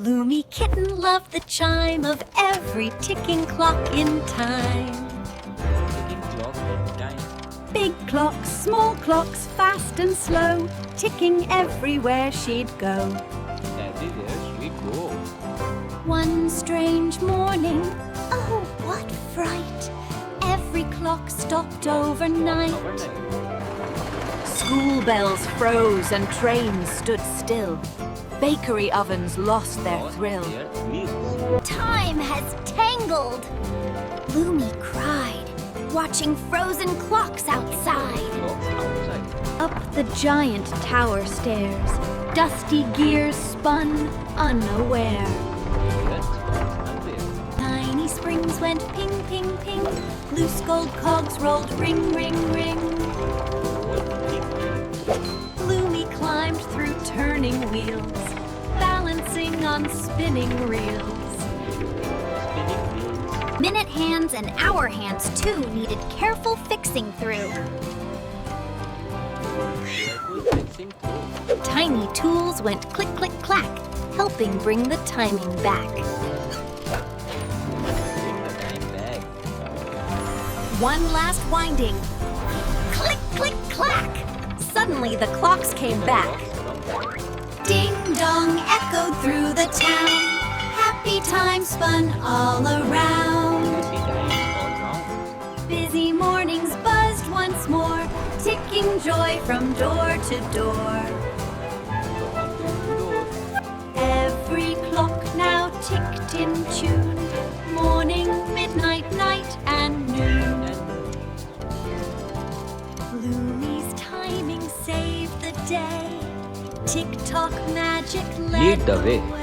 Lumi Kitten loved the chime of every ticking clock in time. Ticking clock in time. Big clocks, small clocks, fast and slow, ticking everywhere she'd go. Everywhere we go. One strange morning, oh what fright! Every clock stopped overnight. School bells froze and trains stood still. Bakery ovens lost their thrill. Time has tangled! Lumi cried, watching frozen clocks outside. Up the giant tower stairs, dusty gears spun unaware. Tiny springs went ping, ping, ping. Loose gold cogs rolled ring, ring, ring. Lumi climbed through turning wheels, balancing on spinning reels. Minute hands and hour hands too needed careful fixing through. Tiny tools went click, click, clack, helping bring the timing back. One last winding. Click, click, clack! Suddenly the clocks came back. Ding dong echoed through the town. Happy time spun all around. Busy mornings buzzed once more, ticking joy from door to door. Every clock now ticked in tune, morning, midnight, night, and noon. Lumi's timing saved the day. Tick-tock magic led Lead the way. way.